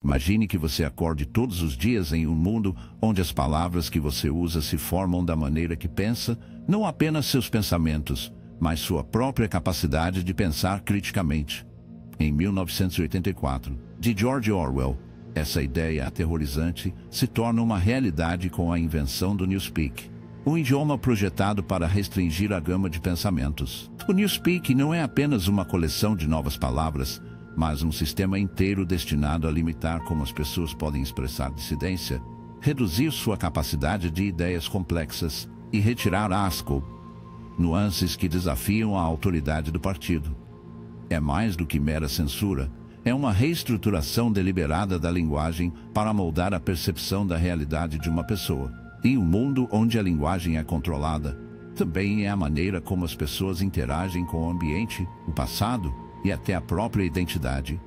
Imagine que você acorde todos os dias em um mundo onde as palavras que você usa se formam da maneira que pensa, não apenas seus pensamentos, mas sua própria capacidade de pensar criticamente. Em 1984, de George Orwell, essa ideia aterrorizante se torna uma realidade com a invenção do Newspeak, um idioma projetado para restringir a gama de pensamentos. O Newspeak não é apenas uma coleção de novas palavras, mas um sistema inteiro destinado a limitar como as pessoas podem expressar dissidência, reduzir sua capacidade de ideias complexas e retirar nuances que desafiam a autoridade do partido. É mais do que mera censura, é uma reestruturação deliberada da linguagem para moldar a percepção da realidade de uma pessoa. Em um mundo onde a linguagem é controlada, também é a maneira como as pessoas interagem com o ambiente, o passado e até a própria identidade.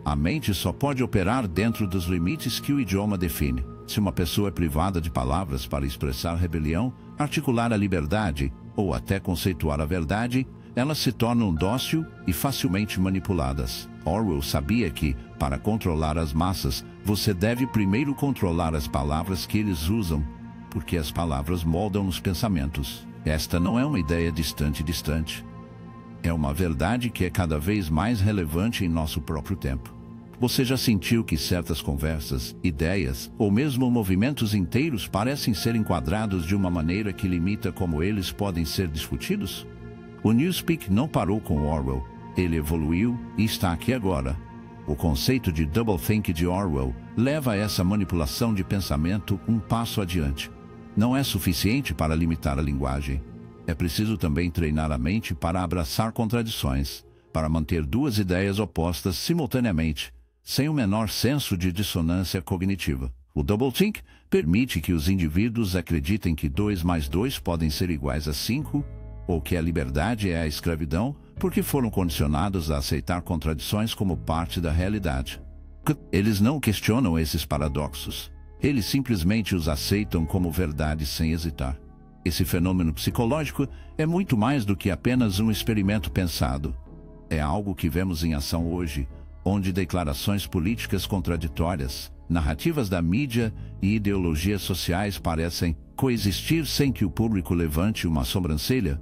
A mente só pode operar dentro dos limites que o idioma define. Se uma pessoa é privada de palavras para expressar rebelião, articular a liberdade ou até conceituar a verdade, elas se tornam dócil e facilmente manipuladas. Orwell sabia que, para controlar as massas, você deve primeiro controlar as palavras que eles usam, porque as palavras moldam os pensamentos. Esta não é uma ideia distante. É uma verdade que é cada vez mais relevante em nosso próprio tempo. Você já sentiu que certas conversas, ideias ou mesmo movimentos inteiros parecem ser enquadrados de uma maneira que limita como eles podem ser discutidos? O Newspeak não parou com Orwell, ele evoluiu e está aqui agora. O conceito de doublethink de Orwell leva essa manipulação de pensamento um passo adiante. Não é suficiente para limitar a linguagem. É preciso também treinar a mente para abraçar contradições, para manter duas ideias opostas simultaneamente, sem o menor senso de dissonância cognitiva. O doublethink permite que os indivíduos acreditem que 2 mais 2 podem ser iguais a 5, ou que a liberdade é a escravidão, porque foram condicionados a aceitar contradições como parte da realidade. Eles não questionam esses paradoxos. Eles simplesmente os aceitam como verdade sem hesitar. Esse fenômeno psicológico é muito mais do que apenas um experimento pensado. É algo que vemos em ação hoje, onde declarações políticas contraditórias, narrativas da mídia e ideologias sociais parecem coexistir sem que o público levante uma sobrancelha.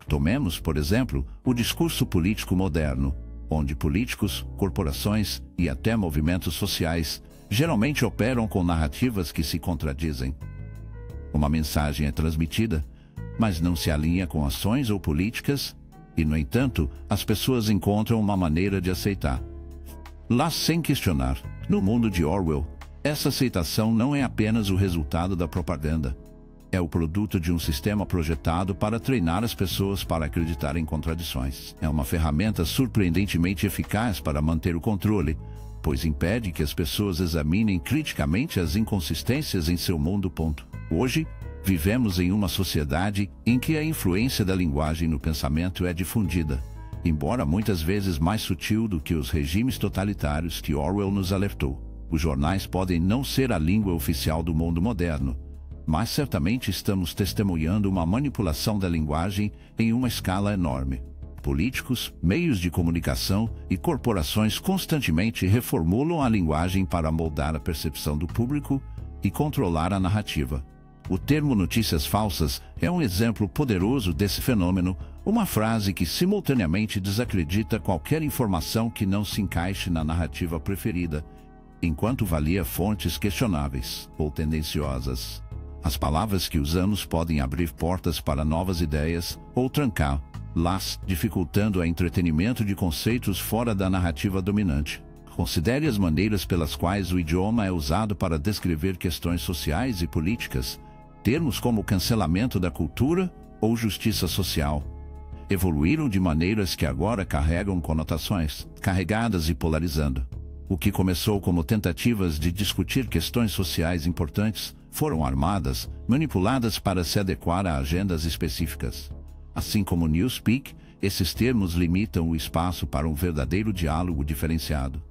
Tomemos, por exemplo, o discurso político moderno, onde políticos, corporações e até movimentos sociais geralmente operam com narrativas que se contradizem. Uma mensagem é transmitida, mas não se alinha com ações ou políticas, e, no entanto, as pessoas encontram uma maneira de aceitar. Lá sem questionar. No mundo de Orwell, essa aceitação não é apenas o resultado da propaganda. É o produto de um sistema projetado para treinar as pessoas para acreditar em contradições. É uma ferramenta surpreendentemente eficaz para manter o controle, pois impede que as pessoas examinem criticamente as inconsistências em seu mundo. Hoje, vivemos em uma sociedade em que a influência da linguagem no pensamento é difundida, embora muitas vezes mais sutil do que os regimes totalitários que Orwell nos alertou. Os jornais podem não ser a língua oficial do mundo moderno, mas certamente estamos testemunhando uma manipulação da linguagem em uma escala enorme. Políticos, meios de comunicação e corporações constantemente reformulam a linguagem para moldar a percepção do público e controlar a narrativa. O termo notícias falsas é um exemplo poderoso desse fenômeno, uma frase que simultaneamente desacredita qualquer informação que não se encaixe na narrativa preferida, enquanto valia fontes questionáveis ou tendenciosas. As palavras que usamos podem abrir portas para novas ideias ou trancá-las, dificultando o entretenimento de conceitos fora da narrativa dominante. Considere as maneiras pelas quais o idioma é usado para descrever questões sociais e políticas. Termos como cancelamento da cultura ou justiça social evoluíram de maneiras que agora carregam conotações carregadas e polarizando. O que começou como tentativas de discutir questões sociais importantes foram armadas, manipuladas para se adequar a agendas específicas. Assim como Newspeak, esses termos limitam o espaço para um verdadeiro diálogo diferenciado.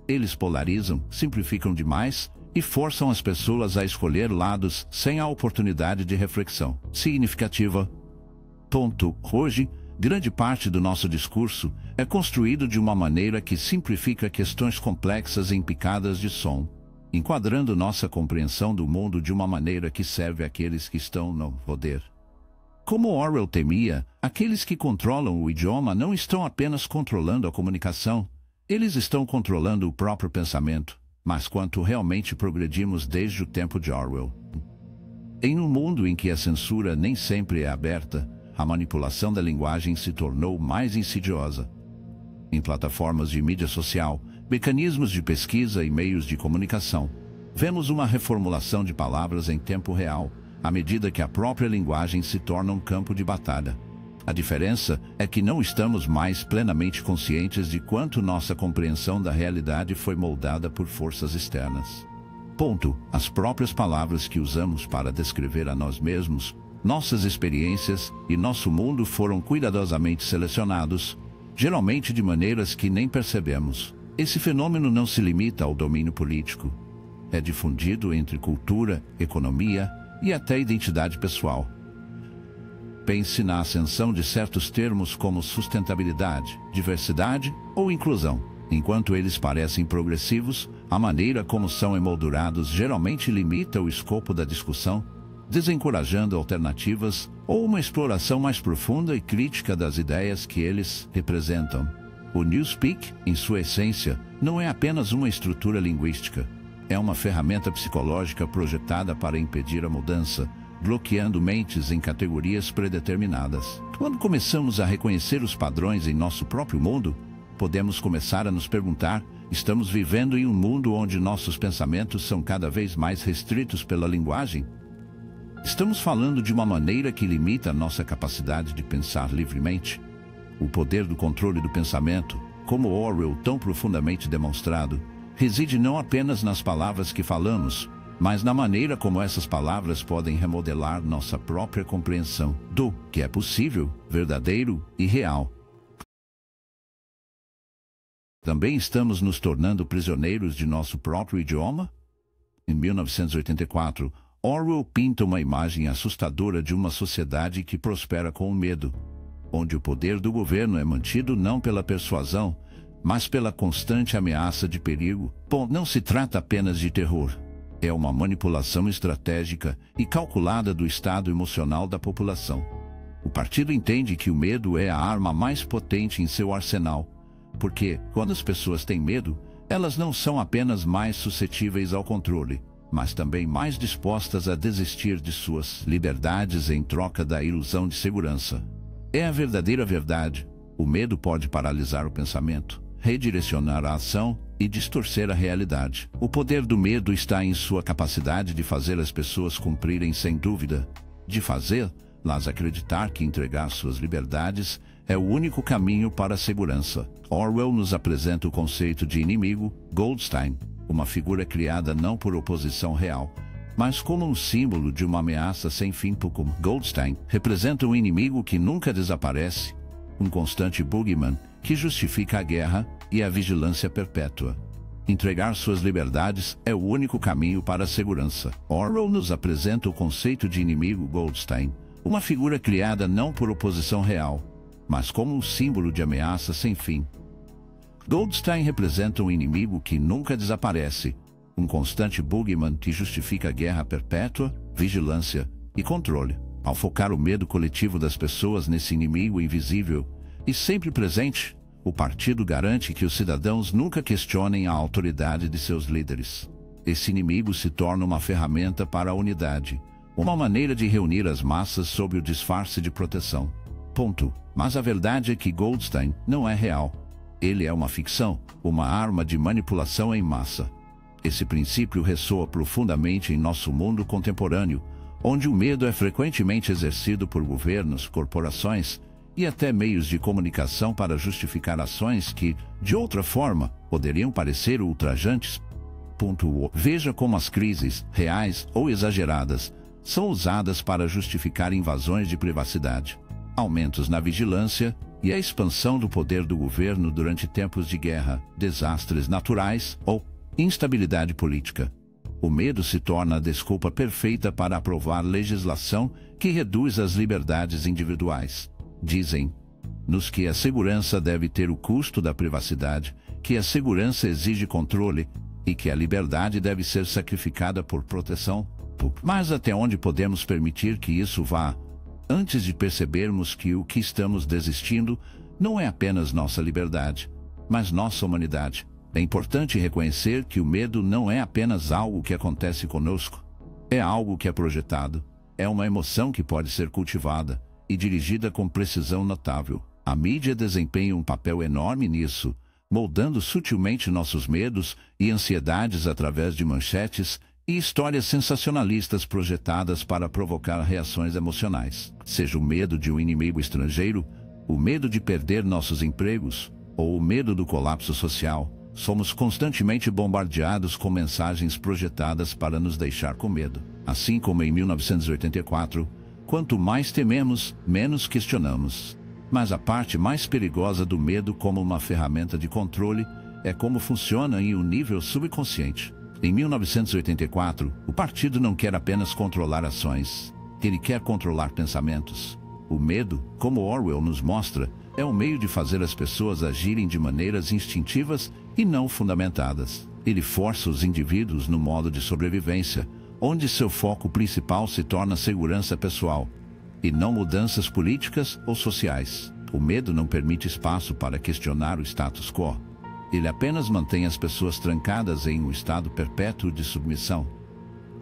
Eles polarizam, simplificam demais e forçam as pessoas a escolher lados sem a oportunidade de reflexão significativa. Hoje, Grande parte do nosso discurso é construído de uma maneira que simplifica questões complexas em picadas de som, enquadrando nossa compreensão do mundo de uma maneira que serve àqueles que estão no poder. Como Orwell temia, aqueles que controlam o idioma não estão apenas controlando a comunicação, eles estão controlando o próprio pensamento, mas quanto realmente progredimos desde o tempo de Orwell. Em um mundo em que a censura nem sempre é aberta, a manipulação da linguagem se tornou mais insidiosa. Em plataformas de mídia social, mecanismos de pesquisa e meios de comunicação, vemos uma reformulação de palavras em tempo real, à medida que a própria linguagem se torna um campo de batalha. A diferença é que não estamos mais plenamente conscientes de quanto nossa compreensão da realidade foi moldada por forças externas. As próprias palavras que usamos para descrever a nós mesmos, nossas experiências e nosso mundo foram cuidadosamente selecionados, geralmente de maneiras que nem percebemos. Esse fenômeno não se limita ao domínio político. É difundido entre cultura, economia e até identidade pessoal. Pense na ascensão de certos termos como sustentabilidade, diversidade ou inclusão. Enquanto eles parecem progressivos, a maneira como são emoldurados geralmente limita o escopo da discussão, desencorajando alternativas ou uma exploração mais profunda e crítica das ideias que eles representam. O Newspeak, em sua essência, não é apenas uma estrutura linguística. É uma ferramenta psicológica projetada para impedir a mudança, bloqueando mentes em categorias predeterminadas. Quando começamos a reconhecer os padrões em nosso próprio mundo, podemos começar a nos perguntar: estamos vivendo em um mundo onde nossos pensamentos são cada vez mais restritos pela linguagem? Estamos falando de uma maneira que limita a nossa capacidade de pensar livremente? O poder do controle do pensamento, como Orwell tão profundamente demonstrado, reside não apenas nas palavras que falamos, mas na maneira como essas palavras podem remodelar nossa própria compreensão do que é possível, verdadeiro e real. Também estamos nos tornando prisioneiros de nosso próprio idioma? Em 1984, Orwell pinta uma imagem assustadora de uma sociedade que prospera com o medo, onde o poder do governo é mantido não pela persuasão, mas pela constante ameaça de perigo. Não se trata apenas de terror. É uma manipulação estratégica e calculada do estado emocional da população. O partido entende que o medo é a arma mais potente em seu arsenal, porque, quando as pessoas têm medo, elas não são apenas mais suscetíveis ao controle, mas também mais dispostas a desistir de suas liberdades em troca da ilusão de segurança. É a verdadeira verdade. O medo pode paralisar o pensamento, redirecionar a ação e distorcer a realidade. O poder do medo está em sua capacidade de fazer as pessoas cumprirem sem dúvida, de fazê-las acreditar que entregar suas liberdades é o único caminho para a segurança. Orwell nos apresenta o conceito de inimigo, Goldstein, uma figura criada não por oposição real, mas como um símbolo de uma ameaça sem fim. Goldstein representa um inimigo que nunca desaparece, um constante boogeyman que justifica a guerra e a vigilância perpétua. Entregar suas liberdades é o único caminho para a segurança. Orwell nos apresenta o conceito de inimigo Goldstein, uma figura criada não por oposição real, mas como um símbolo de ameaça sem fim. Goldstein representa um inimigo que nunca desaparece, um constante boogeyman que justifica a guerra perpétua, vigilância e controle. Ao focar o medo coletivo das pessoas nesse inimigo invisível e sempre presente, o partido garante que os cidadãos nunca questionem a autoridade de seus líderes. Esse inimigo se torna uma ferramenta para a unidade, uma maneira de reunir as massas sob o disfarce de proteção. Mas a verdade é que Goldstein não é real. Ele é uma ficção, uma arma de manipulação em massa. Esse princípio ressoa profundamente em nosso mundo contemporâneo, onde o medo é frequentemente exercido por governos, corporações e até meios de comunicação para justificar ações que, de outra forma, poderiam parecer ultrajantes. Veja como as crises, reais ou exageradas, são usadas para justificar invasões de privacidade, aumentos na vigilância e a expansão do poder do governo durante tempos de guerra, desastres naturais ou instabilidade política. O medo se torna a desculpa perfeita para aprovar legislação que reduz as liberdades individuais. Dizem, nos que a segurança deve ter o custo da privacidade, que a segurança exige controle e que a liberdade deve ser sacrificada por proteção. Mas até onde podemos permitir que isso vá, antes de percebermos que o que estamos desistindo não é apenas nossa liberdade, mas nossa humanidade? É importante reconhecer que o medo não é apenas algo que acontece conosco. É algo que é projetado. É uma emoção que pode ser cultivada e dirigida com precisão notável. A mídia desempenha um papel enorme nisso, moldando sutilmente nossos medos e ansiedades através de manchetes e histórias sensacionalistas projetadas para provocar reações emocionais. Seja o medo de um inimigo estrangeiro, o medo de perder nossos empregos, ou o medo do colapso social, somos constantemente bombardeados com mensagens projetadas para nos deixar com medo. Assim como em 1984, quanto mais tememos, menos questionamos. Mas a parte mais perigosa do medo como uma ferramenta de controle é como funciona em um nível subconsciente. Em 1984, o partido não quer apenas controlar ações, ele quer controlar pensamentos. O medo, como Orwell nos mostra, é um meio de fazer as pessoas agirem de maneiras instintivas e não fundamentadas. Ele força os indivíduos no modo de sobrevivência, onde seu foco principal se torna segurança pessoal, e não mudanças políticas ou sociais. O medo não permite espaço para questionar o status quo. Ele apenas mantém as pessoas trancadas em um estado perpétuo de submissão.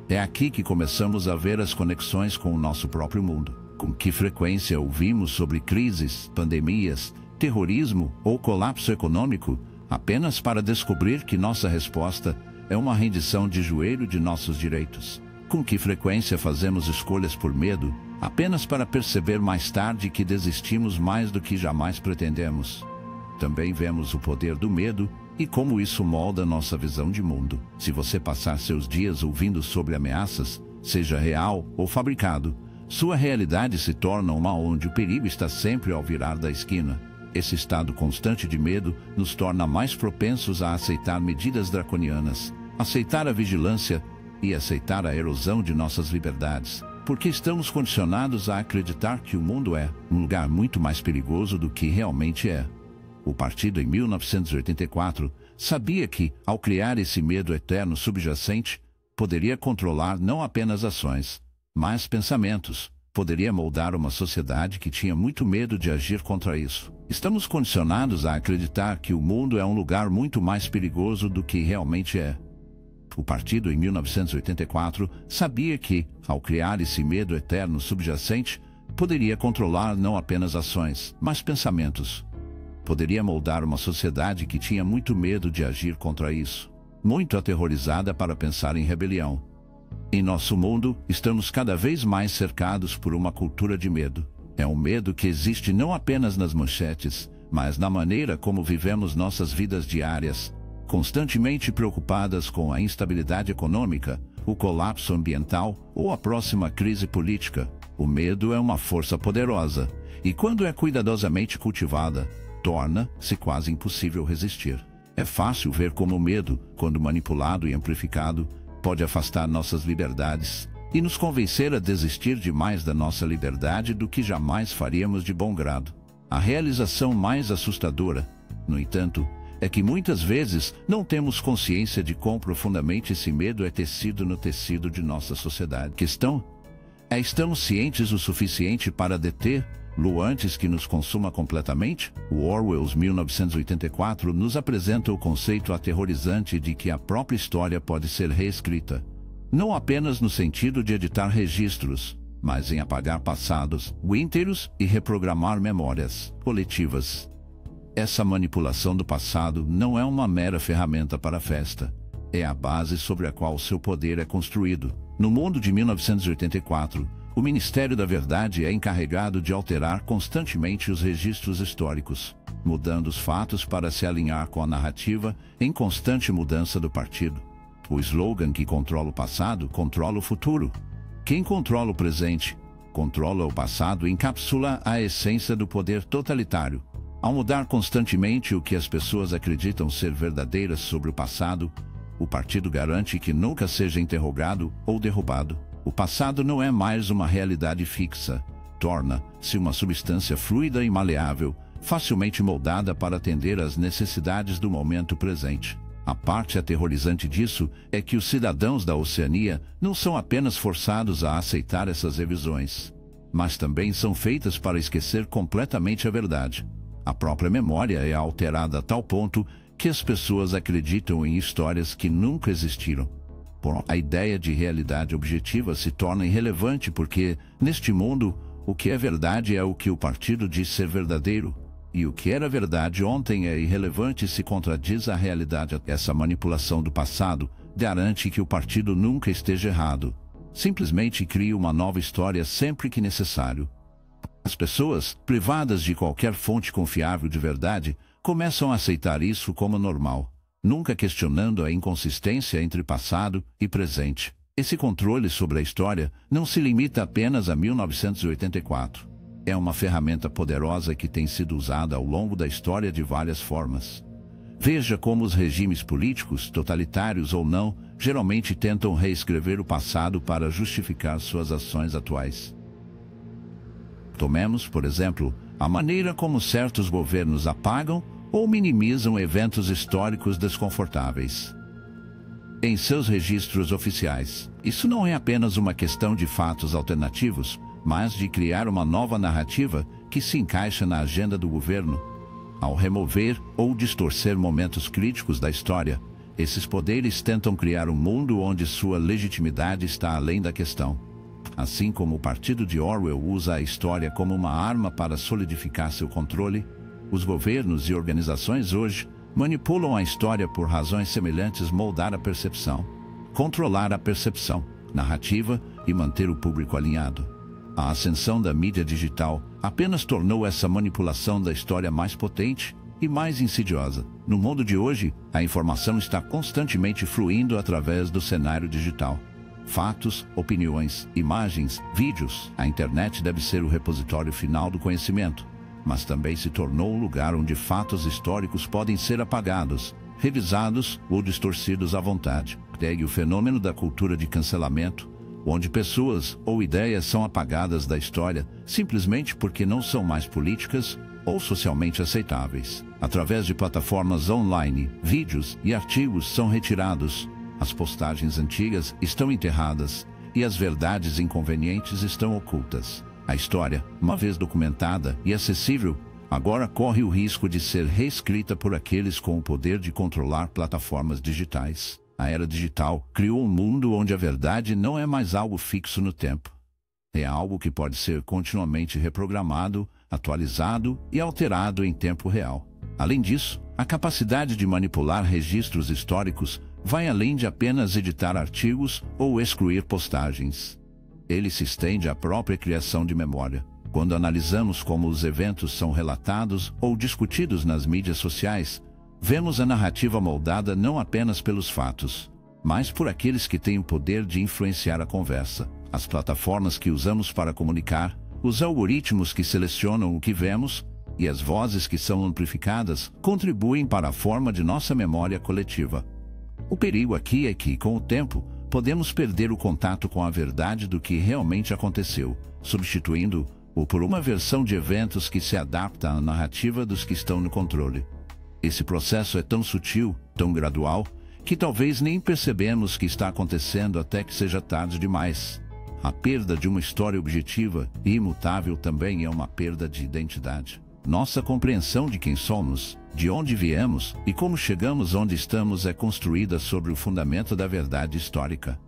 É aqui que começamos a ver as conexões com o nosso próprio mundo. Com que frequência ouvimos sobre crises, pandemias, terrorismo ou colapso econômico, apenas para descobrir que nossa resposta é uma rendição de joelho de nossos direitos? Com que frequência fazemos escolhas por medo, apenas para perceber mais tarde que desistimos mais do que jamais pretendemos? Também vemos o poder do medo e como isso molda nossa visão de mundo. Se você passar seus dias ouvindo sobre ameaças, seja real ou fabricado, sua realidade se torna uma onde o perigo está sempre ao virar da esquina. Esse estado constante de medo nos torna mais propensos a aceitar medidas draconianas, aceitar a vigilância e aceitar a erosão de nossas liberdades, porque estamos condicionados a acreditar que o mundo é um lugar muito mais perigoso do que realmente é. O partido, em 1984, sabia que, ao criar esse medo eterno subjacente, poderia controlar não apenas ações, mas pensamentos. Poderia moldar uma sociedade que tinha muito medo de agir contra isso. Estamos condicionados a acreditar que o mundo é um lugar muito mais perigoso do que realmente é. O partido, em 1984, sabia que, ao criar esse medo eterno subjacente, poderia controlar não apenas ações, mas pensamentos. Poderia moldar uma sociedade que tinha muito medo de agir contra isso, muito aterrorizada para pensar em rebelião. Em nosso mundo, estamos cada vez mais cercados por uma cultura de medo. É um medo que existe não apenas nas manchetes, mas na maneira como vivemos nossas vidas diárias, constantemente preocupadas com a instabilidade econômica, o colapso ambiental ou a próxima crise política. O medo é uma força poderosa, e quando é cuidadosamente cultivada, torna-se quase impossível resistir. É fácil ver como o medo, quando manipulado e amplificado, pode afastar nossas liberdades e nos convencer a desistir de mais da nossa liberdade do que jamais faríamos de bom grado. A realização mais assustadora, no entanto, é que muitas vezes não temos consciência de quão profundamente esse medo é tecido no tecido de nossa sociedade. Questão é: estamos cientes o suficiente para deter-lo antes que nos consuma completamente? O Orwell's 1984 nos apresenta o conceito aterrorizante de que a própria história pode ser reescrita, não apenas no sentido de editar registros, mas em apagar passados inteiros e reprogramar memórias coletivas. Essa manipulação do passado não é uma mera ferramenta para a festa. É a base sobre a qual seu poder é construído. No mundo de 1984, o Ministério da Verdade é encarregado de alterar constantemente os registros históricos, mudando os fatos para se alinhar com a narrativa em constante mudança do partido. O slogan que controla o passado controla o futuro. Quem controla o presente, controla o passado e encapsula a essência do poder totalitário. Ao mudar constantemente o que as pessoas acreditam ser verdadeiras sobre o passado, o partido garante que nunca seja interrogado ou derrubado. O passado não é mais uma realidade fixa, torna-se uma substância fluida e maleável, facilmente moldada para atender às necessidades do momento presente. A parte aterrorizante disso é que os cidadãos da Oceania não são apenas forçados a aceitar essas revisões, mas também são feitas para esquecer completamente a verdade. A própria memória é alterada a tal ponto que as pessoas acreditam em histórias que nunca existiram. A ideia de realidade objetiva se torna irrelevante porque, neste mundo, o que é verdade é o que o partido diz ser verdadeiro, e o que era verdade ontem é irrelevante e se contradiz à realidade. Essa manipulação do passado garante que o partido nunca esteja errado. Simplesmente cria uma nova história sempre que necessário. As pessoas, privadas de qualquer fonte confiável de verdade, começam a aceitar isso como normal, nunca questionando a inconsistência entre passado e presente. Esse controle sobre a história não se limita apenas a 1984. É uma ferramenta poderosa que tem sido usada ao longo da história de várias formas. Veja como os regimes políticos, totalitários ou não, geralmente tentam reescrever o passado para justificar suas ações atuais. Tomemos, por exemplo, a maneira como certos governos apagam ou minimizam eventos históricos desconfortáveis em seus registros oficiais. Isso não é apenas uma questão de fatos alternativos, mas de criar uma nova narrativa que se encaixa na agenda do governo. Ao remover ou distorcer momentos críticos da história, esses poderes tentam criar um mundo onde sua legitimidade está além da questão. Assim como o partido de Orwell usa a história como uma arma para solidificar seu controle, os governos e organizações hoje manipulam a história por razões semelhantes: moldar a percepção, controlar a percepção, narrativa e manter o público alinhado. A ascensão da mídia digital apenas tornou essa manipulação da história mais potente e mais insidiosa. No mundo de hoje, a informação está constantemente fluindo através do cenário digital. Fatos, opiniões, imagens, vídeos. A internet deve ser o repositório final do conhecimento, mas também se tornou um lugar onde fatos históricos podem ser apagados, revisados ou distorcidos à vontade. Segue o fenômeno da cultura de cancelamento, onde pessoas ou ideias são apagadas da história simplesmente porque não são mais políticas ou socialmente aceitáveis. Através de plataformas online, vídeos e artigos são retirados, as postagens antigas estão enterradas e as verdades inconvenientes estão ocultas. A história, uma vez documentada e acessível, agora corre o risco de ser reescrita por aqueles com o poder de controlar plataformas digitais. A era digital criou um mundo onde a verdade não é mais algo fixo no tempo. É algo que pode ser continuamente reprogramado, atualizado e alterado em tempo real. Além disso, a capacidade de manipular registros históricos vai além de apenas editar artigos ou excluir postagens. Ele se estende à própria criação de memória. Quando analisamos como os eventos são relatados ou discutidos nas mídias sociais, vemos a narrativa moldada não apenas pelos fatos, mas por aqueles que têm o poder de influenciar a conversa. As plataformas que usamos para comunicar, os algoritmos que selecionam o que vemos e as vozes que são amplificadas contribuem para a forma de nossa memória coletiva. O perigo aqui é que, com o tempo, podemos perder o contato com a verdade do que realmente aconteceu, substituindo-o por uma versão de eventos que se adapta à narrativa dos que estão no controle. Esse processo é tão sutil, tão gradual, que talvez nem percebemos que está acontecendo até que seja tarde demais. A perda de uma história objetiva e imutável também é uma perda de identidade. Nossa compreensão de quem somos, de onde viemos e como chegamos onde estamos é construída sobre o fundamento da verdade histórica.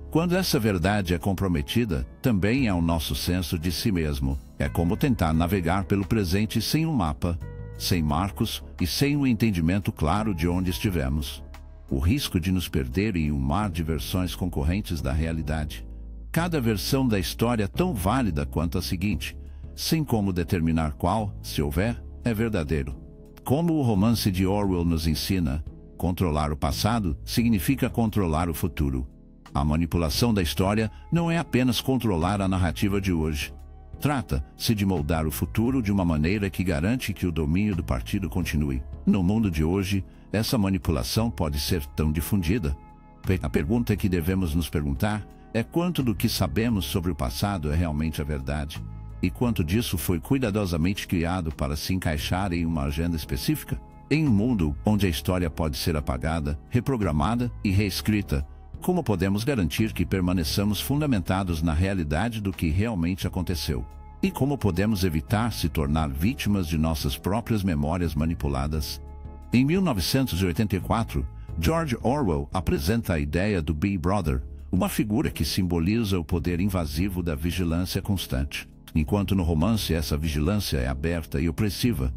Quando essa verdade é comprometida, também é o nosso senso de si mesmo. É como tentar navegar pelo presente sem um mapa, sem marcos e sem um entendimento claro de onde estivemos. O risco de nos perder em um mar de versões concorrentes da realidade. Cada versão da história é tão válida quanto a seguinte, sem como determinar qual, se houver, é verdadeiro. Como o romance de Orwell nos ensina, controlar o passado significa controlar o futuro. A manipulação da história não é apenas controlar a narrativa de hoje. Trata-se de moldar o futuro de uma maneira que garante que o domínio do partido continue. No mundo de hoje, essa manipulação pode ser tão difundida. A pergunta que devemos nos perguntar é quanto do que sabemos sobre o passado é realmente a verdade, e quanto disso foi cuidadosamente criado para se encaixar em uma agenda específica. Em um mundo onde a história pode ser apagada, reprogramada e reescrita, como podemos garantir que permaneçamos fundamentados na realidade do que realmente aconteceu? E como podemos evitar se tornar vítimas de nossas próprias memórias manipuladas? Em 1984, George Orwell apresenta a ideia do Big Brother, uma figura que simboliza o poder invasivo da vigilância constante. Enquanto no romance essa vigilância é aberta e opressiva,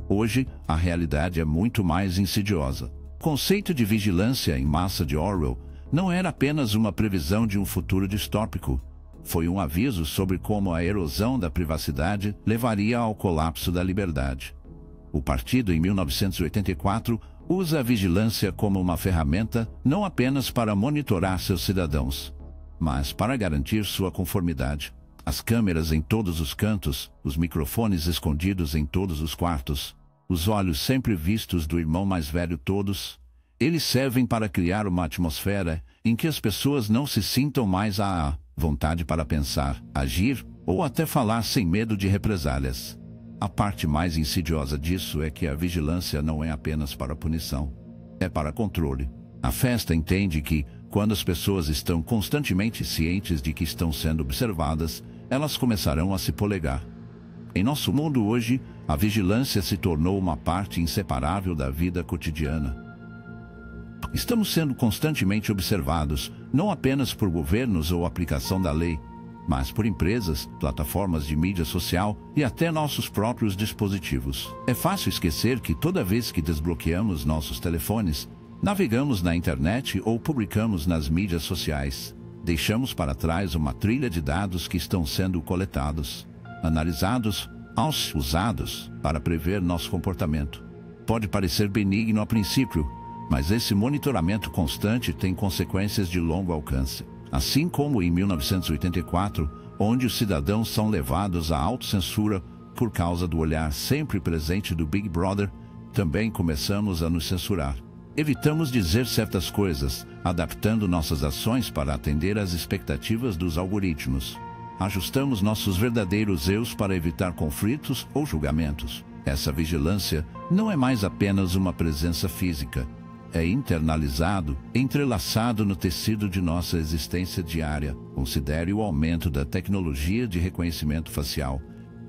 hoje a realidade é muito mais insidiosa. O conceito de vigilância em massa de Orwell não era apenas uma previsão de um futuro distópico, foi um aviso sobre como a erosão da privacidade levaria ao colapso da liberdade. O partido, em 1984, usa a vigilância como uma ferramenta não apenas para monitorar seus cidadãos, mas para garantir sua conformidade. As câmeras em todos os cantos, os microfones escondidos em todos os quartos, os olhos sempre vistos do irmão mais velho todos, eles servem para criar uma atmosfera em que as pessoas não se sintam mais à vontade para pensar, agir ou até falar sem medo de represálias. A parte mais insidiosa disso é que a vigilância não é apenas para punição, é para controle. A festa entende que, quando as pessoas estão constantemente cientes de que estão sendo observadas, elas começarão a se polegar. Em nosso mundo hoje, a vigilância se tornou uma parte inseparável da vida cotidiana. Estamos sendo constantemente observados, não apenas por governos ou aplicação da lei, mas por empresas, plataformas de mídia social e até nossos próprios dispositivos. É fácil esquecer que toda vez que desbloqueamos nossos telefones, navegamos na internet ou publicamos nas mídias sociais, deixamos para trás uma trilha de dados que estão sendo coletados, analisados, usados para prever nosso comportamento. Pode parecer benigno a princípio, mas esse monitoramento constante tem consequências de longo alcance. Assim como em 1984, onde os cidadãos são levados à autocensura por causa do olhar sempre presente do Big Brother, também começamos a nos censurar. Evitamos dizer certas coisas, adaptando nossas ações para atender às expectativas dos algoritmos. Ajustamos nossos verdadeiros eus para evitar conflitos ou julgamentos. Essa vigilância não é mais apenas uma presença física. É internalizado, entrelaçado no tecido de nossa existência diária. Considere o aumento da tecnologia de reconhecimento facial,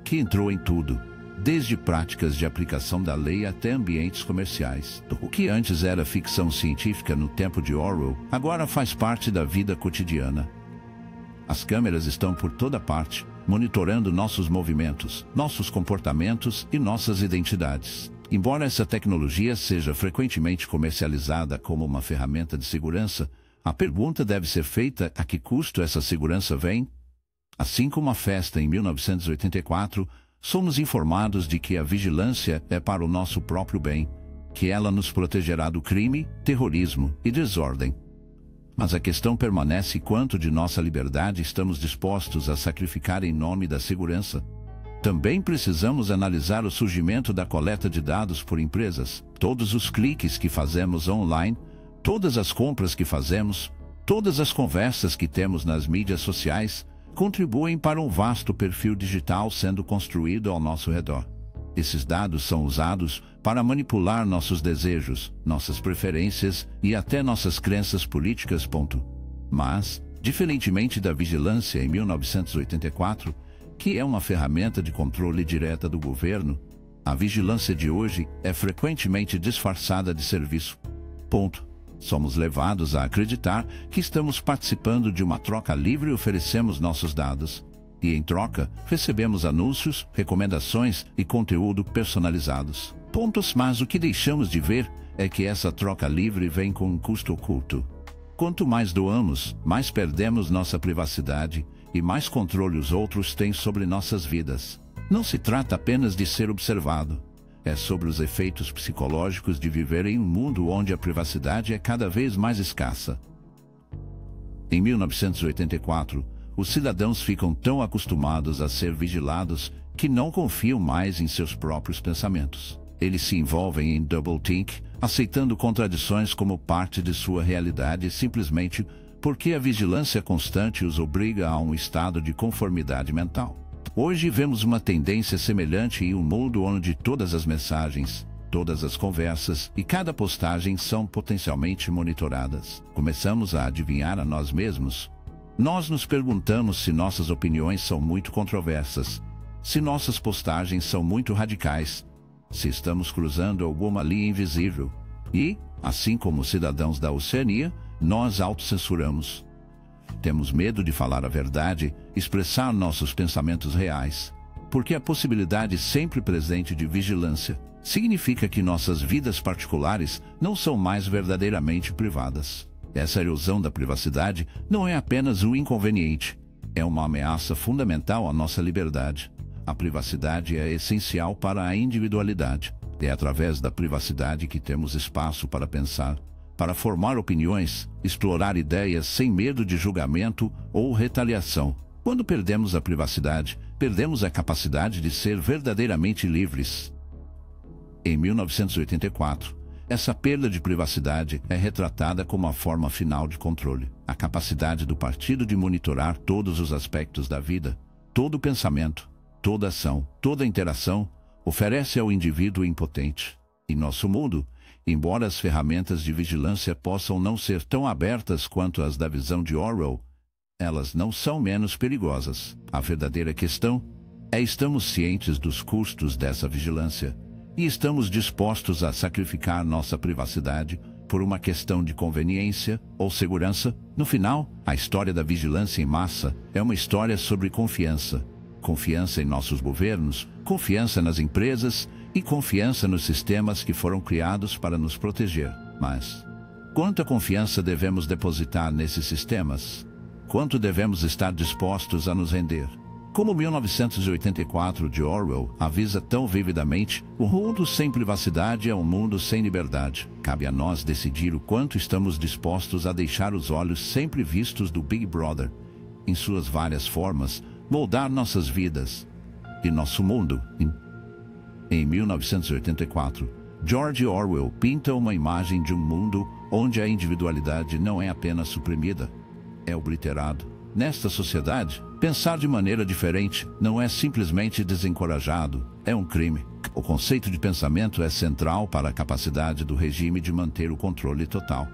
que entrou em tudo, desde práticas de aplicação da lei até ambientes comerciais. O que antes era ficção científica no tempo de Orwell, agora faz parte da vida cotidiana. As câmeras estão por toda parte, monitorando nossos movimentos, nossos comportamentos e nossas identidades. Embora essa tecnologia seja frequentemente comercializada como uma ferramenta de segurança, a pergunta deve ser feita: a que custo essa segurança vem? Assim como a festa em 1984, somos informados de que a vigilância é para o nosso próprio bem, que ela nos protegerá do crime, terrorismo e desordem. Mas a questão permanece: quanto de nossa liberdade estamos dispostos a sacrificar em nome da segurança? Também precisamos analisar o surgimento da coleta de dados por empresas. Todos os cliques que fazemos online, todas as compras que fazemos, todas as conversas que temos nas mídias sociais, contribuem para um vasto perfil digital sendo construído ao nosso redor. Esses dados são usados para manipular nossos desejos, nossas preferências e até nossas crenças políticas. Mas, diferentemente da vigilância em 1984, que é uma ferramenta de controle direta do governo, a vigilância de hoje é frequentemente disfarçada de serviço. Somos levados a acreditar que estamos participando de uma troca livre e oferecemos nossos dados. E em troca, recebemos anúncios, recomendações e conteúdo personalizados. Mas o que deixamos de ver é que essa troca livre vem com um custo oculto. Quanto mais doamos, mais perdemos nossa privacidade e mais controle os outros têm sobre nossas vidas. Não se trata apenas de ser observado. É sobre os efeitos psicológicos de viver em um mundo onde a privacidade é cada vez mais escassa. Em 1984, os cidadãos ficam tão acostumados a ser vigilados que não confiam mais em seus próprios pensamentos. Eles se envolvem em doublethink, aceitando contradições como parte de sua realidade simplesmente porque a vigilância constante os obriga a um estado de conformidade mental. Hoje vemos uma tendência semelhante em um mundo onde todas as mensagens, todas as conversas e cada postagem são potencialmente monitoradas. Começamos a adivinhar a nós mesmos. Nós nos perguntamos se nossas opiniões são muito controversas, se nossas postagens são muito radicais, se estamos cruzando alguma linha invisível. E, assim como cidadãos da Oceania, nós autocensuramos. Temos medo de falar a verdade, expressar nossos pensamentos reais, porque a possibilidade sempre presente de vigilância significa que nossas vidas particulares não são mais verdadeiramente privadas. Essa erosão da privacidade não é apenas um inconveniente, é uma ameaça fundamental à nossa liberdade. A privacidade é essencial para a individualidade. É através da privacidade que temos espaço para pensar, para formar opiniões, explorar ideias sem medo de julgamento ou retaliação. Quando perdemos a privacidade, perdemos a capacidade de ser verdadeiramente livres. Em 1984, essa perda de privacidade é retratada como a forma final de controle. A capacidade do partido de monitorar todos os aspectos da vida, todo pensamento, toda ação, toda interação, oferece ao indivíduo impotente. Em nosso mundo, embora as ferramentas de vigilância possam não ser tão abertas quanto as da visão de Orwell, elas não são menos perigosas. A verdadeira questão é: estamos cientes dos custos dessa vigilância e estamos dispostos a sacrificar nossa privacidade por uma questão de conveniência ou segurança? No final, a história da vigilância em massa é uma história sobre confiança. Confiança em nossos governos, confiança nas empresas e confiança nos sistemas que foram criados para nos proteger. Mas quanta confiança devemos depositar nesses sistemas? Quanto devemos estar dispostos a nos render? Como 1984 de Orwell avisa tão vividamente, o mundo sem privacidade é um mundo sem liberdade. Cabe a nós decidir o quanto estamos dispostos a deixar os olhos sempre vistos do Big Brother, em suas várias formas, moldar nossas vidas e nosso mundo. Em 1984, George Orwell pinta uma imagem de um mundo onde a individualidade não é apenas suprimida, é obliterado. Nesta sociedade, pensar de maneira diferente não é simplesmente desencorajado, é um crime. O conceito de pensamento é central para a capacidade do regime de manter o controle total.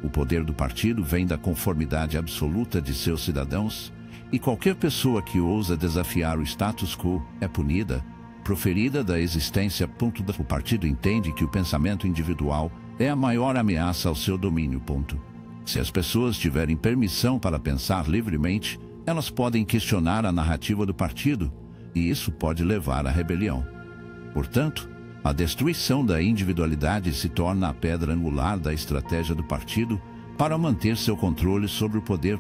O poder do partido vem da conformidade absoluta de seus cidadãos, e qualquer pessoa que ousa desafiar o status quo é punida, proferida da existência. O partido entende que o pensamento individual é a maior ameaça ao seu domínio. Se as pessoas tiverem permissão para pensar livremente, elas podem questionar a narrativa do partido, e isso pode levar à rebelião. Portanto, a destruição da individualidade se torna a pedra angular da estratégia do partido para manter seu controle sobre o poder.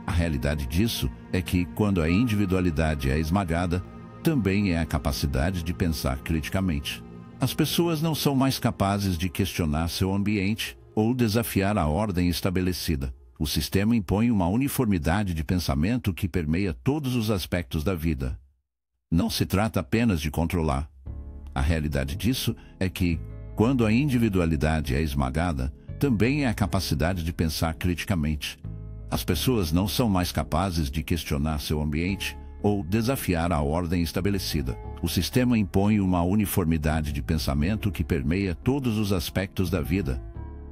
A realidade disso é que, quando a individualidade é esmagada, também é a capacidade de pensar criticamente. As pessoas não são mais capazes de questionar seu ambiente ou desafiar a ordem estabelecida. O sistema impõe uma uniformidade de pensamento que permeia todos os aspectos da vida. Não se trata apenas de controlar. A realidade disso é que, quando a individualidade é esmagada, também é a capacidade de pensar criticamente. As pessoas não são mais capazes de questionar seu ambiente ou desafiar a ordem estabelecida. O sistema impõe uma uniformidade de pensamento que permeia todos os aspectos da vida.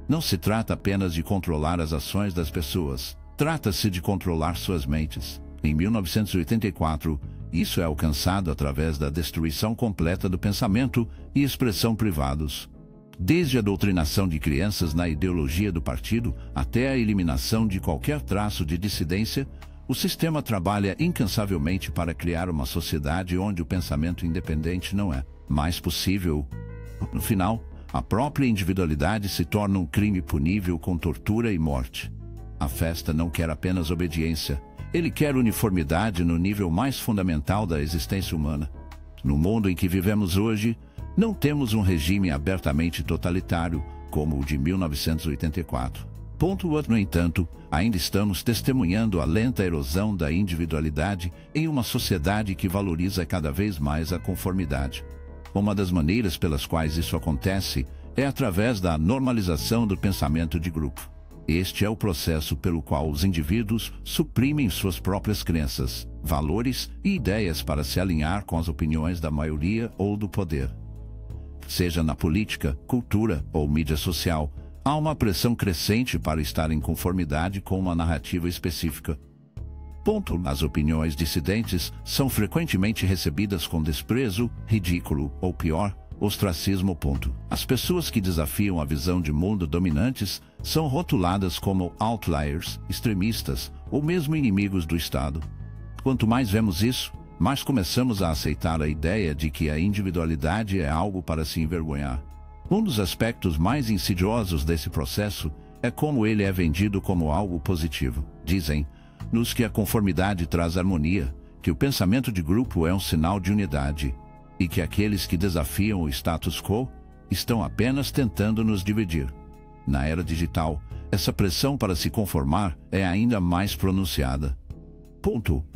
Não se trata apenas de controlar as ações das pessoas, trata-se de controlar suas mentes. Em 1984, isso é alcançado através da destruição completa do pensamento e expressão privados. Desde a doutrinação de crianças na ideologia do partido até a eliminação de qualquer traço de dissidência, o sistema trabalha incansavelmente para criar uma sociedade onde o pensamento independente não é mais possível. No final, a própria individualidade se torna um crime punível com tortura e morte. A festa não quer apenas obediência, ele quer uniformidade no nível mais fundamental da existência humana. No mundo em que vivemos hoje, não temos um regime abertamente totalitário, como o de 1984. No entanto, ainda estamos testemunhando a lenta erosão da individualidade em uma sociedade que valoriza cada vez mais a conformidade. Uma das maneiras pelas quais isso acontece é através da normalização do pensamento de grupo. Este é o processo pelo qual os indivíduos suprimem suas próprias crenças, valores e ideias para se alinhar com as opiniões da maioria ou do poder. Seja na política, cultura ou mídia social, há uma pressão crescente para estar em conformidade com uma narrativa específica. As opiniões dissidentes são frequentemente recebidas com desprezo, ridículo ou pior, ostracismo. As pessoas que desafiam a visão de mundo dominantes são rotuladas como outliers, extremistas ou mesmo inimigos do Estado. Quanto mais vemos isso, mais começamos a aceitar a ideia de que a individualidade é algo para se envergonhar. Um dos aspectos mais insidiosos desse processo é como ele é vendido como algo positivo. Dizem-nos que a conformidade traz harmonia, que o pensamento de grupo é um sinal de unidade, e que aqueles que desafiam o status quo estão apenas tentando nos dividir. Na era digital, essa pressão para se conformar é ainda mais pronunciada.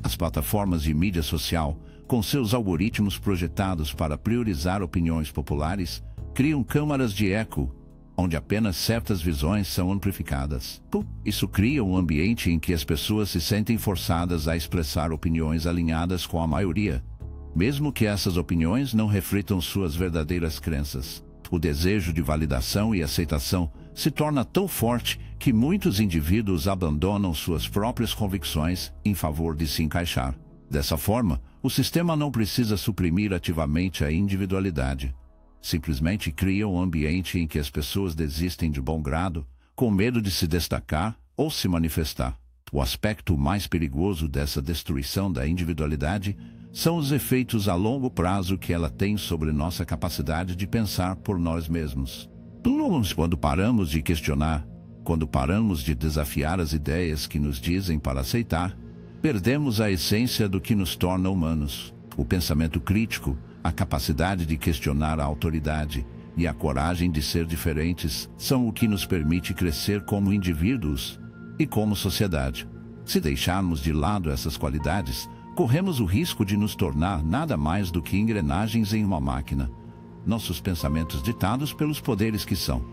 As plataformas de mídia social, com seus algoritmos projetados para priorizar opiniões populares, criam câmaras de eco, onde apenas certas visões são amplificadas. Isso cria um ambiente em que as pessoas se sentem forçadas a expressar opiniões alinhadas com a maioria, mesmo que essas opiniões não reflitam suas verdadeiras crenças. O desejo de validação e aceitação se torna tão forte que muitos indivíduos abandonam suas próprias convicções em favor de se encaixar. Dessa forma, o sistema não precisa suprimir ativamente a individualidade. Simplesmente cria um ambiente em que as pessoas desistem de bom grado, com medo de se destacar ou se manifestar. O aspecto mais perigoso dessa destruição da individualidade são os efeitos a longo prazo que ela tem sobre nossa capacidade de pensar por nós mesmos. Quando paramos de questionar, quando paramos de desafiar as ideias que nos dizem para aceitar, perdemos a essência do que nos torna humanos. O pensamento crítico, a capacidade de questionar a autoridade e a coragem de ser diferentes são o que nos permite crescer como indivíduos e como sociedade. Se deixarmos de lado essas qualidades, corremos o risco de nos tornar nada mais do que engrenagens em uma máquina. Nossos pensamentos ditados pelos poderes que são.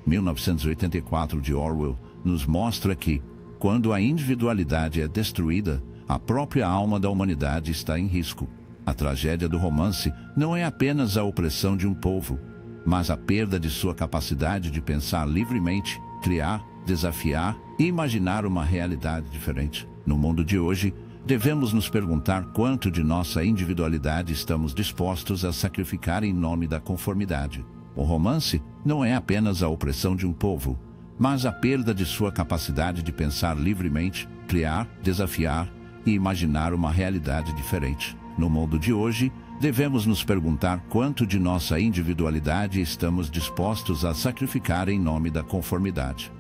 1984 de Orwell nos mostra que, quando a individualidade é destruída, a própria alma da humanidade está em risco. A tragédia do romance não é apenas a opressão de um povo, mas a perda de sua capacidade de pensar livremente, criar, desafiar e imaginar uma realidade diferente. No mundo de hoje, devemos nos perguntar quanto de nossa individualidade estamos dispostos a sacrificar em nome da conformidade. O romance não é apenas a opressão de um povo, mas a perda de sua capacidade de pensar livremente, criar, desafiar e imaginar uma realidade diferente. No mundo de hoje, devemos nos perguntar quanto de nossa individualidade estamos dispostos a sacrificar em nome da conformidade.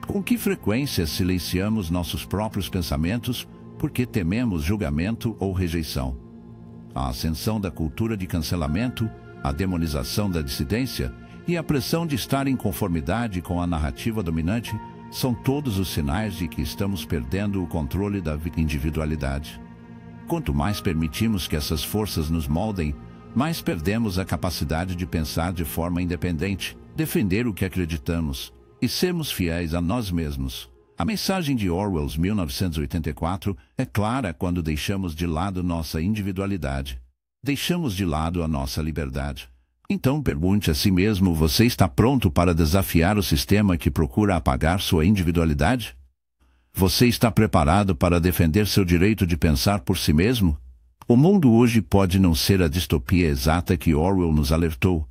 Com que frequência silenciamos nossos próprios pensamentos porque tememos julgamento ou rejeição? A ascensão da cultura de cancelamento, a demonização da dissidência e a pressão de estar em conformidade com a narrativa dominante são todos os sinais de que estamos perdendo o controle da individualidade. Quanto mais permitimos que essas forças nos moldem, mais perdemos a capacidade de pensar de forma independente, defender o que acreditamos e sermos fiéis a nós mesmos. A mensagem de Orwell 1984 é clara quando deixamos de lado nossa individualidade. Deixamos de lado a nossa liberdade. Então pergunte a si mesmo: você está pronto para desafiar o sistema que procura apagar sua individualidade? Você está preparado para defender seu direito de pensar por si mesmo? O mundo hoje pode não ser a distopia exata que Orwell nos alertou,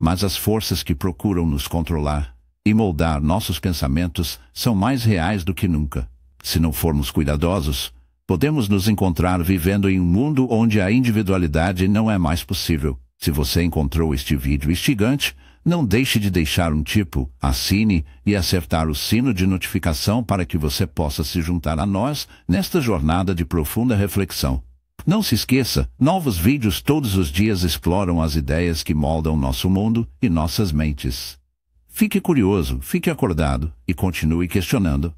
mas as forças que procuram nos controlar e moldar nossos pensamentos são mais reais do que nunca. Se não formos cuidadosos, podemos nos encontrar vivendo em um mundo onde a individualidade não é mais possível. Se você encontrou este vídeo instigante, não deixe de deixar um tipo, assine e acertar o sino de notificação para que você possa se juntar a nós nesta jornada de profunda reflexão. Não se esqueça, novos vídeos todos os dias exploram as ideias que moldam nosso mundo e nossas mentes. Fique curioso, fique acordado e continue questionando.